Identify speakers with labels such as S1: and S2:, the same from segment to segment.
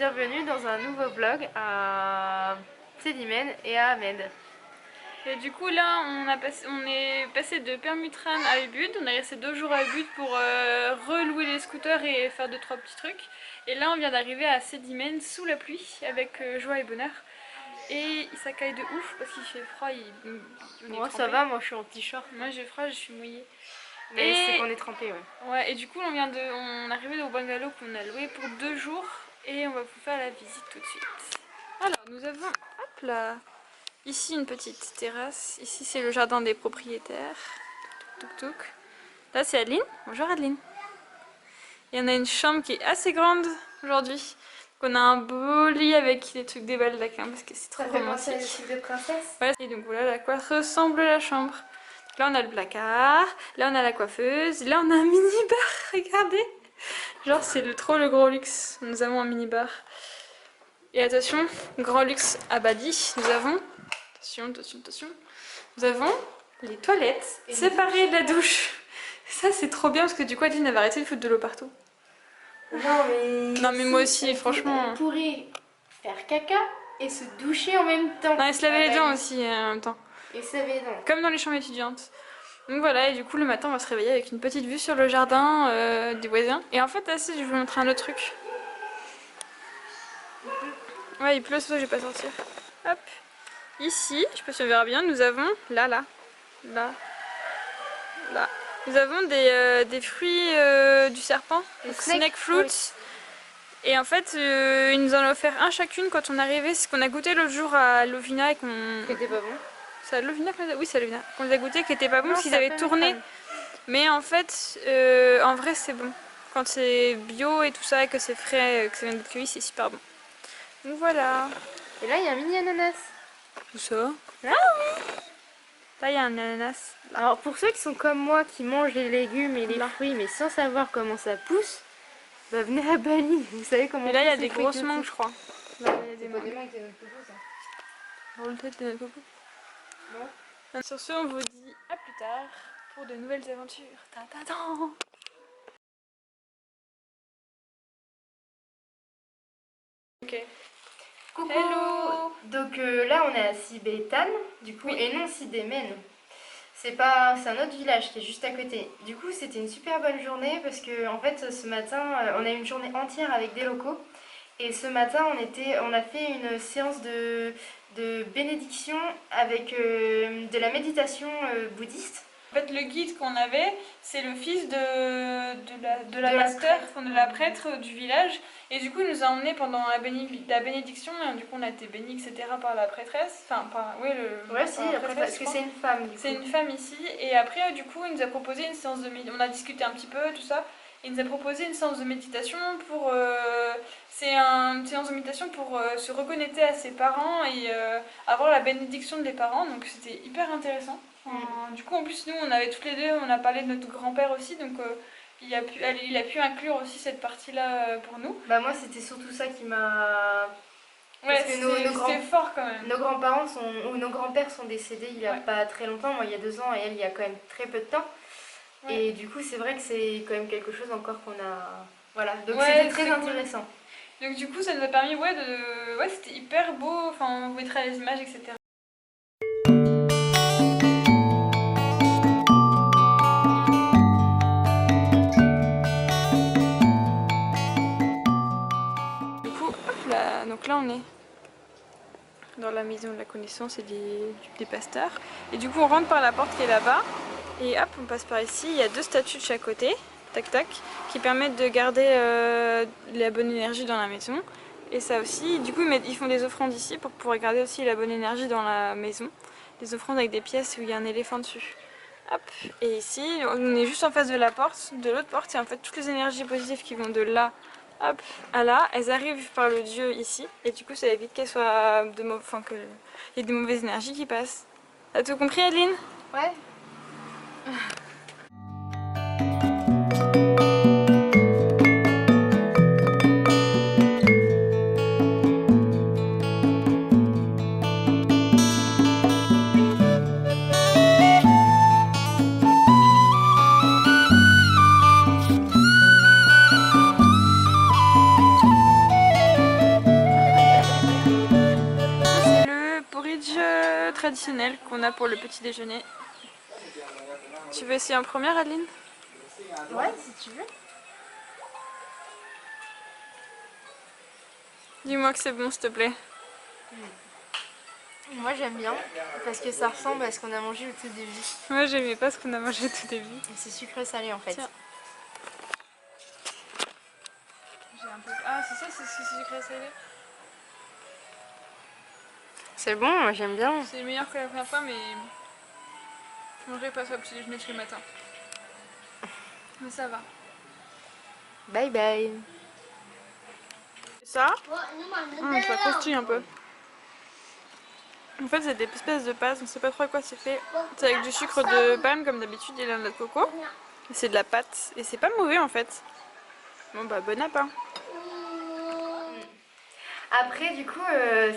S1: bienvenue dans un nouveau vlog à Célimène et à Ahmed.
S2: Et du coup là on est passé de Permutran à Ubud, on est resté 2 jours à Ubud pour relouer les scooters et faire 2-3 petits trucs. Et là on vient d'arriver à Célimène sous la pluie avec joie et bonheur. Et ça caille de ouf parce qu'il fait froid,
S1: Moi ça va, moi je suis en t-shirt.
S2: Moi j'ai froid, je suis mouillée.
S1: Mais c'est qu'on est trempé, ouais.
S2: Ouais, et du coup on est arrivé au bungalow qu'on a loué pour 2 jours et on va vous faire la visite tout de suite. Alors nous avons, hop là, ici une petite terrasse, ici c'est le jardin des propriétaires. Touk touk. Là c'est Adeline. Bonjour Adeline. Et on a une chambre qui est assez grande aujourd'hui. On a un beau lit avec des trucs des baldaquins parce que c'est trop romantique.
S1: De princesse.
S2: Ouais, et donc voilà à quoi ressemble la chambre. Là on a le placard, là on a la coiffeuse, là on a un mini-bar, regardez. Genre c'est trop le gros luxe, nous avons un mini-bar. Et attention, grand luxe Abadi, nous avons, attention, nous avons les toilettes séparées de la douche. Ça c'est trop bien parce que du coup Adeline avait arrêté de foutre de l'eau partout. Non mais moi aussi franchement.
S1: On pourrait faire caca et se doucher en même temps.
S2: Non et se laver les dents aussi en même temps.
S1: Et se laver les dents.
S2: Comme dans les chambres étudiantes. Donc voilà, et du coup le matin on va se réveiller avec une petite vue sur le jardin des voisins. Et en fait, je vais vous montrer un autre truc. Ouais, il pleut, c'est pour ça que je vais pas sortir. Hop. Ici, je sais pas si on verra bien, nous avons, là. Nous avons des fruits du serpent, donc snake fruits. Oui. Et en fait, ils nous en ont offert un chacune quand on est arrivé. C'est ce qu'on a goûté l'autre jour à Lovina et qu'on...
S1: C'était pas bon.
S2: C'est à Lovina qu'on les a... Oui, c'est à Lovina qu'on les a goûté, qui était pas bon parce qu'ils avaient tourné. Mais en fait, en vrai, c'est bon. Quand c'est bio et tout ça, et que c'est frais, que ça vient d'être cueilli, c'est super bon. Donc voilà.
S1: Et là, il y a un mini ananas.
S2: Où ça?
S1: Là,
S2: Là, il y a un ananas.
S1: Alors, pour ceux qui sont comme moi, qui mangent les légumes et les fruits, mais sans savoir comment ça pousse, bah venez à Bali. Vous savez comment.
S2: Et là, il y a des grosses mangues, je crois. Là, il y a des
S1: mangues.
S2: mangues.
S1: Des mangues, c'est notre coco, ça.
S2: Pour le tête de notre coco. Non. Sur ce, on vous dit à plus tard pour de nouvelles aventures. Ta-ta-ta. Ok.
S1: Coucou.
S2: Hello.
S1: Donc là on est à Sibétane, du coup, oui. Et non Sibémène. C'est un autre village qui est juste à côté. Du coup c'était une super bonne journée parce que en fait ce matin on a eu une journée entière avec des locaux. Et ce matin on a fait une séance de bénédiction avec de la méditation bouddhiste.
S2: En fait, le guide qu'on avait, c'est le fils de la pasteur, de la prêtre du village. Et du coup, il nous a emmenés pendant la bénédiction. Et du coup, on a été bénis, etc. par la prêtresse. Enfin,
S1: parce que c'est une femme.
S2: C'est une femme ici. Et après, du coup, il nous a proposé une séance de méditation. On a discuté un petit peu, tout ça. Il nous a proposé une séance de méditation pour... c'est une séance de méditation pour se reconnecter à ses parents et avoir la bénédiction des parents. Donc, c'était hyper intéressant. Du coup en plus nous on avait toutes les deux, on a parlé de notre grand-père aussi, donc il a pu inclure aussi cette partie là pour nous.
S1: Bah moi c'était surtout ça qui m'a...
S2: Ouais, c'était fort quand même.
S1: Nos grands-parents nos grands-pères sont décédés il y a pas très longtemps, moi il y a 2 ans et elle il y a quand même très peu de temps. Ouais. Et du coup c'est vrai que c'est quand même quelque chose encore qu'on a... Voilà, donc c'était très intéressant.
S2: Cool. Donc du coup ça nous a permis, c'était hyper beau, enfin on vous mettra les images, etc. Donc là on est dans la maison de la connaissance et des pasteurs. Et du coup on rentre par la porte qui est là-bas. Et hop, on passe par ici. Il y a 2 statues de chaque côté, tac tac, qui permettent de garder la bonne énergie dans la maison. Et ça aussi, du coup ils font des offrandes ici pour pouvoir garder aussi la bonne énergie dans la maison. Des offrandes avec des pièces où il y a un éléphant dessus. Hop. Et ici, on est juste en face de la porte. De l'autre porte, c'est en fait toutes les énergies positives qui vont de là hop, à là, elles arrivent par le dieu ici, et du coup ça évite qu'il y ait de mauvaises énergies qui passent. T'as tout compris Adeline?
S1: Ouais.
S2: traditionnelles qu'on a pour le petit déjeuner. Tu veux essayer en première, Adeline?
S1: Ouais, si tu veux.
S2: Dis-moi que c'est bon, s'il te plaît.
S1: Moi j'aime bien parce que ça ressemble à ce qu'on a mangé au tout début.
S2: Moi, j'aimais pas ce qu'on a mangé au tout début.
S1: C'est sucré salé en fait.
S2: Tiens. J'ai un peu... Ah, c'est ça, c'est sucré salé.
S1: C'est bon, moi j'aime bien.
S2: C'est meilleur que la première fois, mais je mangerai pas ça au petit déjeuner tous les matins. Mais ça va.
S1: Bye bye.
S2: Ça, ça croustille un peu. En fait, c'est des espèces de pâtes, on sait pas trop à quoi c'est fait. C'est avec du sucre de palme comme d'habitude et de la noix de coco. C'est de la pâte et c'est pas mauvais en fait. Bon bah bon appétit.
S1: Après du coup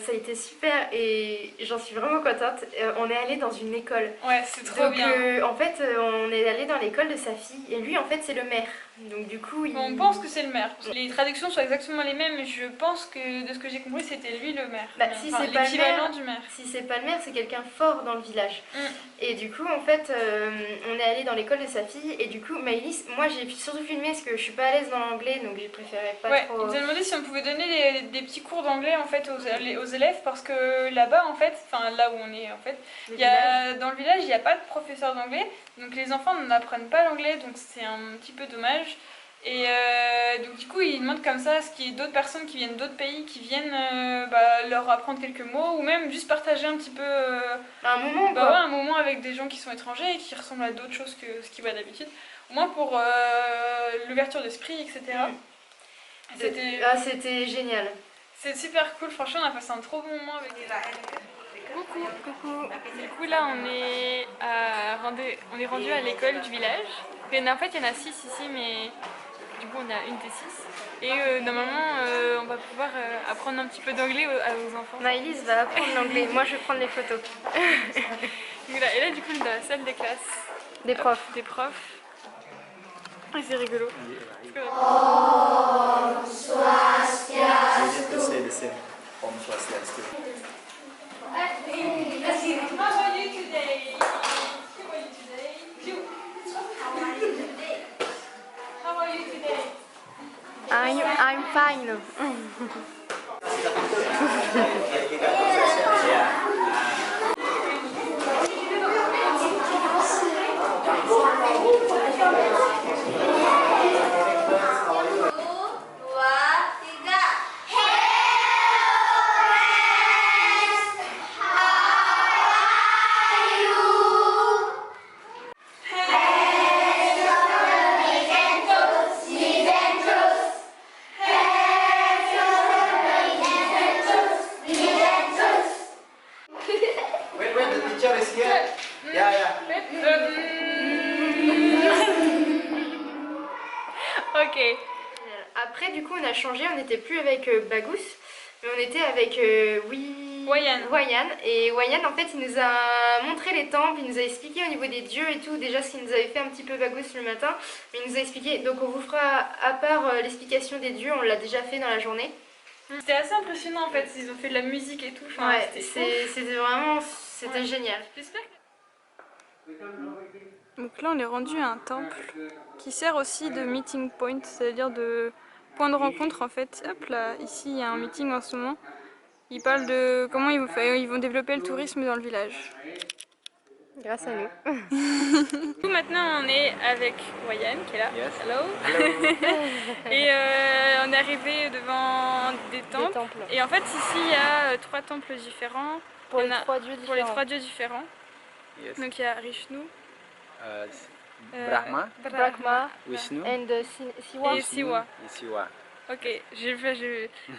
S1: ça a été super et j'en suis vraiment contente. On est allé dans une école.
S2: Ouais, c'est trop
S1: Donc
S2: bien.
S1: en fait on est allé dans l'école de sa fille et lui en fait c'est le maire. Donc du coup il...
S2: On pense que c'est le maire. Les traductions sont exactement les mêmes, mais je pense que de ce que j'ai compris, c'était lui le maire.
S1: Bah, si
S2: Enfin,
S1: c'est pas le
S2: l'équivalent
S1: maire,
S2: du maire.
S1: si c'est pas le maire, c'est quelqu'un fort dans le village.
S2: Mm.
S1: Et du coup, en fait, on est allé dans l'école de sa fille. Et du coup, Maëlys, moi j'ai surtout filmé parce que je suis pas à l'aise dans l'anglais, donc j'ai préféré pas
S2: Ouais,
S1: trop.
S2: il nous a demandé si on pouvait donner des petits cours d'anglais en fait aux élèves parce que là-bas en fait, enfin là où on est en fait,
S1: Le
S2: il y a, dans le village il n'y a pas de professeur d'anglais, donc les enfants n'apprennent pas l'anglais, donc c'est un petit peu dommage. Et donc du coup ils demandent comme ça à ce qu'il y ait d'autres personnes qui viennent d'autres pays qui viennent leur apprendre quelques mots ou même juste partager un petit peu
S1: Un moment
S2: ouais,
S1: quoi.
S2: un moment avec des gens qui sont étrangers et qui ressemblent à d'autres choses que ce qu'ils voient d'habitude. Au moins pour l'ouverture d'esprit, etc.
S1: C'était génial.
S2: C'est super cool, franchement on a passé un trop bon moment avec les
S1: Coucou.
S2: Du coup là on est rendu à l'école du village. En fait il y en a 6 ici mais du coup on a une des 6. Et normalement on va pouvoir apprendre un petit peu d'anglais aux enfants.
S1: Maëlys va apprendre l'anglais. Moi je vais prendre les photos.
S2: Voilà. Et là du coup on est dans la salle des classes.
S1: Des profs.
S2: Des profs. Et c'est rigolo.
S1: I'm fine.
S2: Ok.
S1: Après, du coup, on a changé, on n'était plus avec Bagous, mais on était avec Wayan. Et Wayan, en fait, il nous a montré les temples, il nous a expliqué au niveau des dieux et tout, déjà ce qu'il nous avait fait un petit peu Bagous le matin, mais il nous a expliqué, donc on vous fera, à part l'explication des dieux, on l'a déjà fait dans la journée.
S2: C'était assez impressionnant en fait, ils ont fait de la musique et tout. Enfin,
S1: Ouais, c'était génial.
S2: J'espère que... Donc là on est rendu à un temple qui sert aussi de meeting point, c'est-à-dire de point de rencontre en fait. Hop là, ici il y a un meeting en ce moment. Ils parlent de comment ils vont développer le tourisme dans le village.
S1: Grâce à nous.
S2: Du coup maintenant on est avec Wayan qui est là.
S3: Yes.
S2: Hello. Et on est arrivé devant des temples. Et en fait ici il y a 3 temples différents.
S1: Pour
S2: Il y
S1: les
S2: en a
S1: 3 dieux différents.
S2: pour les 3 dieux différents.
S3: Yes.
S2: Donc il y a Rishnu,
S3: Brahma,
S1: Brahma
S3: Vishnu
S1: and Siwa.
S2: et Siwa.
S3: et Siwa.
S2: Ok, et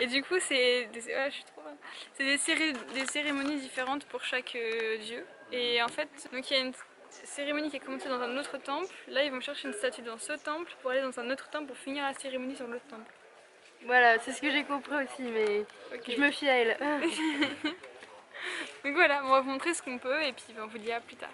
S2: du coup c'est ouais, je suis trop... C'est des cérémonies différentes pour chaque dieu. Et en fait, donc il y a une cérémonie qui a commencé dans un autre temple. Là ils vont chercher une statue dans ce temple pour aller dans un autre temple pour finir la cérémonie sur l'autre temple.
S1: Voilà, c'est ce que j'ai compris aussi, mais
S2: Ok.
S1: je me fie à elle.
S2: Donc voilà, on va vous montrer ce qu'on peut et puis on vous dit à plus tard.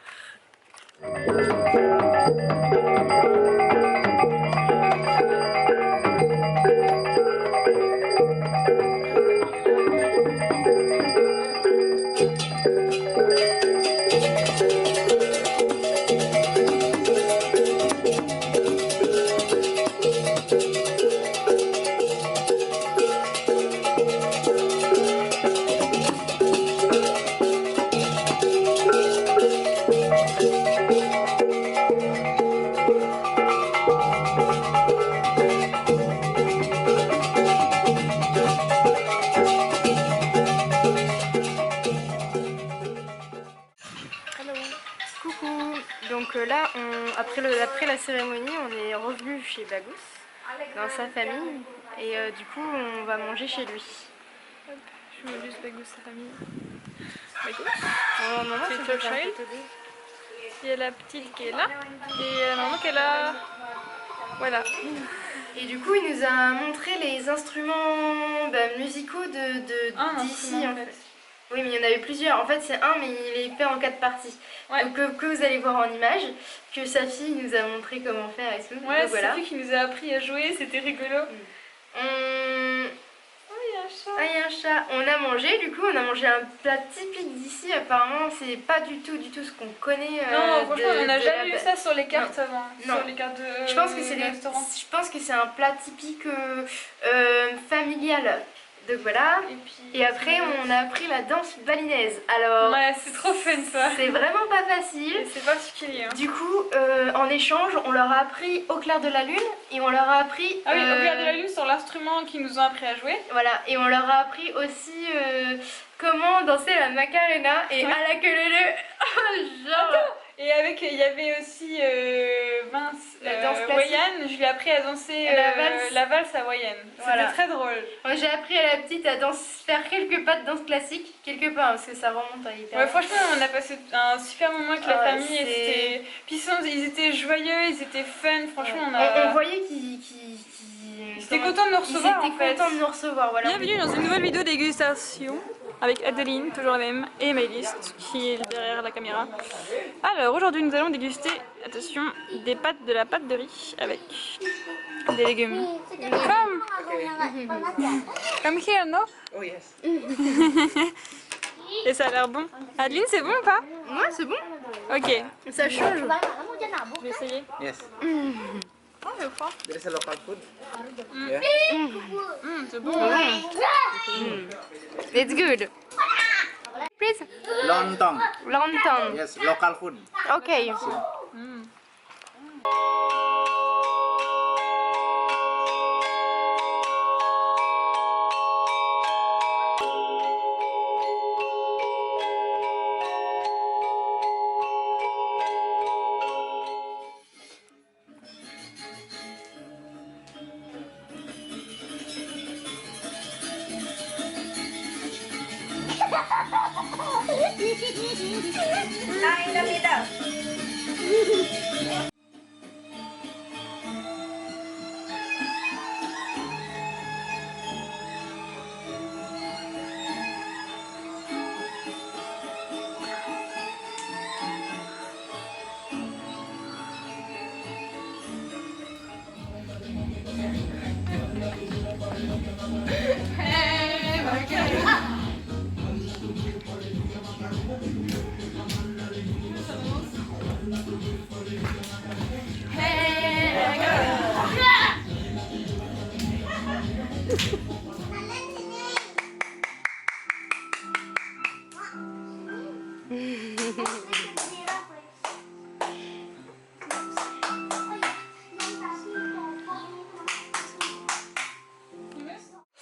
S1: après la cérémonie, on est revenu chez Bagous, dans sa famille, et du coup, on va manger chez lui.
S2: Hop, je mets juste Bagous, sa famille. Bagous.
S1: Oh, maman,
S2: C'est
S1: tu
S2: toi,
S1: peux faire
S2: child.
S1: photo d'eux.
S2: Il y a la petite qui est là, et la maman qui est là. Voilà.
S1: Et du coup, il nous a montré les instruments musicaux d'ici en fait. Oui, mais il y en avait plusieurs. En fait, c'est un, mais il est fait en 4 parties.
S2: Ouais.
S1: Donc, que vous allez voir en image, que sa fille nous a montré comment faire et tout.
S2: Ouais,
S1: donc,
S2: c'est
S1: voilà.
S2: lui qui nous a appris à jouer, c'était rigolo.
S1: Oh, il y a un chat. Ah, il y a un chat. On a mangé, du coup, on a mangé un plat typique d'ici. Apparemment, c'est pas du tout ce qu'on connaît.
S2: Non, franchement, on n'a jamais vu ça sur les cartes avant.
S1: Non.
S2: Sur les cartes de
S1: Je pense que c'est
S2: restaurant.
S1: Je pense que c'est un plat typique familial. Donc voilà. Et après, on a appris la danse balinaise. Alors,
S2: ouais, c'est trop fun ça.
S1: C'est vraiment pas facile.
S2: Et c'est particulier. Hein.
S1: Du coup, en échange, on leur a appris Au clair de la lune et on leur a appris.
S2: Ah oui, Au clair de la lune sur l'instrument qu'ils nous ont appris à jouer.
S1: Voilà, et on leur a appris aussi comment danser la Macarena et
S2: ouais.
S1: à la queue genre.
S2: Attends. Et avec, il y avait aussi
S1: la danse classique.
S2: Wayane, je lui ai appris à danser la valse hawaïenne.
S1: Voilà.
S2: C'était très drôle.
S1: Moi j'ai appris à la petite à faire quelques pas de danse classique, quelques pas, parce que ça remonte à hyper.
S2: Ouais, franchement, on a passé un super moment avec la famille. Et puis ils étaient joyeux, ils étaient fun, franchement.
S1: On voyait qu'ils
S2: étaient contents de nous recevoir.
S1: Ils étaient contents de nous recevoir, voilà.
S2: Bienvenue dans une nouvelle vidéo dégustation avec Adeline, toujours la même, et Maëlys qui est derrière la caméra. Alors aujourd'hui nous allons déguster, attention, de la pâte de riz avec des légumes. Comme here, no?
S3: Oh yes.
S2: Et ça a l'air bon. Adeline, c'est bon ou pas?
S1: Ouais, c'est bon.
S2: Ok.
S1: Ça change.
S2: Je vais essayer.
S3: Yes.
S2: Oh, c'est fort.
S3: There is a local food.
S2: Yeah. C'est bon.
S1: It's good. Please.
S3: Lontong.
S1: Lontong.
S3: Yes, local food.
S1: Okay.
S4: In the middle.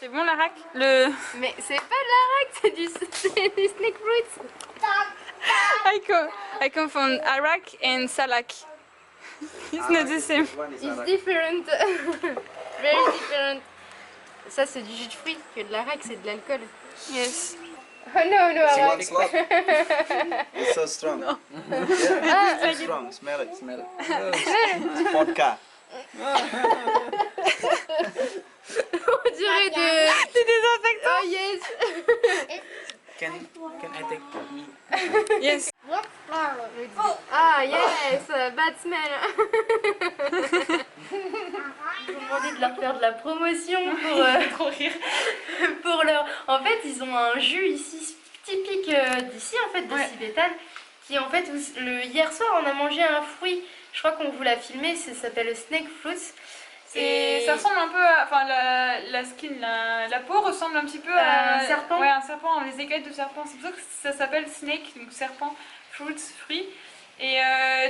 S2: C'est bon la rack?
S1: Mais c'est pas de la rack, c'est du snake fruits.
S2: I confond arak and salak. It's not the same.
S3: One is
S1: It's
S3: arak.
S1: different. Very different. Ça c'est du jus de fruits, que de la rack c'est de l'alcool.
S2: Yes.
S1: Oh no, no,
S3: One
S1: arak.
S3: slot. It's so strong. Yeah, it's so strong. Smell it, smell it. It's vodka.
S1: On dirait
S2: C'est désinfectant.
S1: Oh yes.
S3: Can I take me?
S2: Yes.
S1: Ah yes, bad smell. Ils ont demandé de leur faire de la promotion pour
S2: Trop rire.
S1: pour leur. En fait, ils ont un jus ici typique d'ici en fait de
S2: Ouais.
S1: Sibétal, qui en fait hier soir on a mangé un fruit. Je crois qu'on vous l'a filmé, ça s'appelle le snake fruits.
S2: Et ça ressemble un peu à. Enfin, la skin, la peau ressemble un petit peu à.
S1: Un serpent.
S2: Ouais, un serpent, les écailles de serpent. C'est pour ça que ça s'appelle snake, donc serpent, fruits, fruits. Et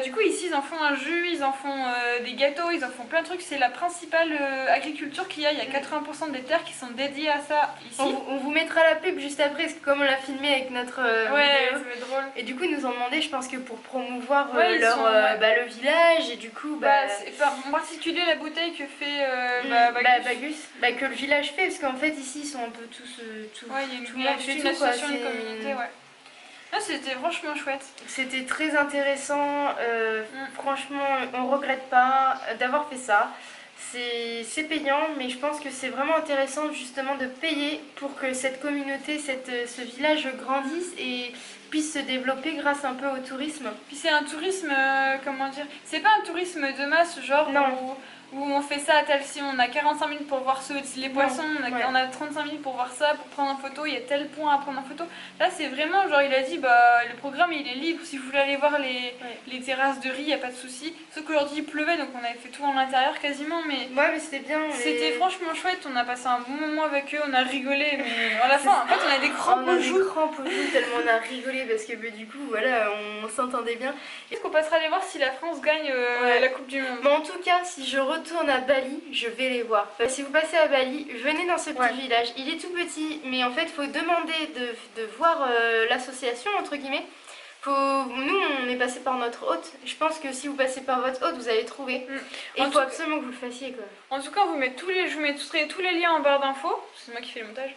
S2: du coup ici ils en font un jus, ils en font des gâteaux, ils en font plein de trucs. C'est la principale agriculture qu'il y a. Il y a 80% des terres qui sont dédiées à ça ici.
S1: On vous mettra la pub juste après, parce que comme on l'a filmé avec notre
S2: ouais,
S1: vidéo.
S2: ça va être drôle.
S1: Et du coup ils nous ont demandé, je pense que pour promouvoir
S2: Ouais,
S1: leur,
S2: ouais.
S1: le village, et du coup
S2: en particulier la bouteille que fait
S1: Bagus, que le village fait, parce qu'en fait ici ils sont un peu tous
S2: ouais, il y a
S1: tout le monde fait
S2: une
S1: tout,
S2: association,
S1: quoi.
S2: une communauté, ouais. Ah, c'était franchement chouette.
S1: C'était très intéressant, franchement on regrette pas d'avoir fait ça. C'est payant, mais je pense que c'est vraiment intéressant justement de payer pour que cette communauté, ce village grandisse et puisse se développer grâce un peu au tourisme.
S2: Puis c'est un tourisme, comment dire, c'est pas un tourisme de masse, genre
S1: non.
S2: Où on fait ça à tel si on a 45 minutes pour voir les poissons, on a 35 minutes pour voir ça, pour prendre en photo, il y a tel point à prendre en photo. Là c'est vraiment genre il a dit le programme il est libre, si vous voulez aller voir les terrasses de riz, il n'y a pas de souci. Sauf qu'aujourd'hui il pleuvait donc on avait fait tout en intérieur quasiment, mais
S1: ouais, mais c'était bien.
S2: C'était franchement chouette, on a passé un bon moment avec eux, on a rigolé, mais à la fin en fait on a des crampes aux joues.
S1: Tellement on a rigolé parce que du coup voilà on s'entendait bien.
S2: Est-ce qu'on passera les voir si la France gagne la Coupe du Monde?
S1: Mais en tout cas si je retourne à Bali, je vais les voir. Si vous passez à Bali, venez dans ce petit village. Il est tout petit, mais en fait, il faut demander de voir l'association, entre guillemets. Nous, on est passé par notre hôte. Je pense que si vous passez par votre hôte, vous allez trouver. Et il faut absolument que vous le fassiez, quoi.
S2: En tout cas, je vous mettrai tous les liens en barre d'infos. C'est moi qui fais le montage.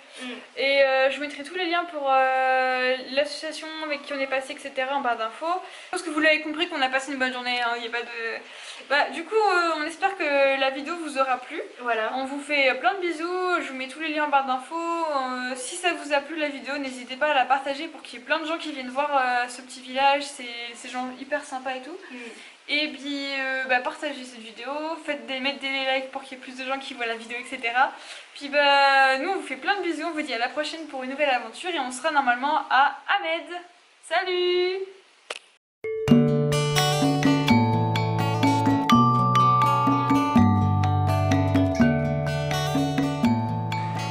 S2: Et je mettrai tous les liens pour l'association avec qui on est passé, etc. en barre d'infos. Je pense que vous l'avez compris qu'on a passé une bonne journée. Il y a pas de... du coup, on espère que la vidéo vous aura plu. Voilà. On vous fait plein de bisous. Je vous mets tous les liens en barre d'infos. Si ça vous a plu la vidéo, n'hésitez pas à la partager pour qu'il y ait plein de gens qui viennent voir ce petit village. C'est gens hyper sympas et tout. Et puis partagez cette vidéo, mettez des likes pour qu'il y ait plus de gens qui voient la vidéo, etc. Puis nous on vous fait plein de bisous, on vous dit à la prochaine pour une nouvelle aventure et on sera normalement à Ahmed. Salut!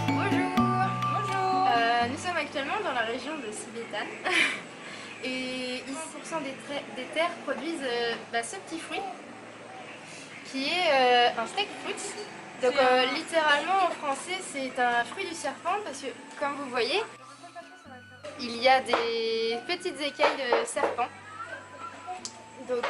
S1: Bonjour! Nous sommes actuellement dans la région de Sibétan. Et ici 100% des terres produisent ce petit fruit qui est un steak fruit. Donc littéralement en français c'est un fruit du serpent parce que comme vous voyez il y a des petites écailles de serpent. Donc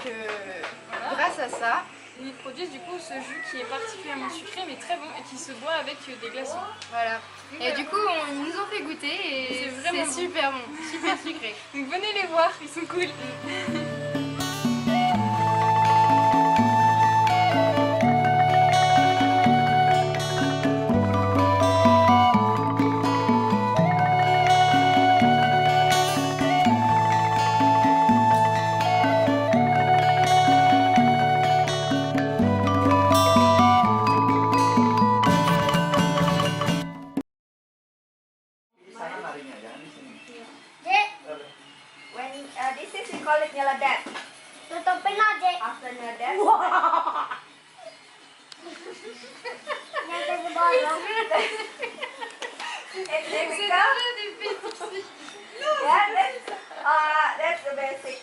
S1: grâce à ça
S2: ils produisent du coup ce jus qui est particulièrement sucré mais très bon et qui se boit avec des glaçons.
S1: Voilà. Et du coup ils nous ont fait goûter et c'est super bon, super sucré.
S2: Donc venez les voir, ils sont cool.
S4: This is we call it nyaladat.
S5: Tutupin na, Jay.
S4: After nyaladat.
S5: Yan sa bolo.
S4: And then we come. Yeah, that's the basic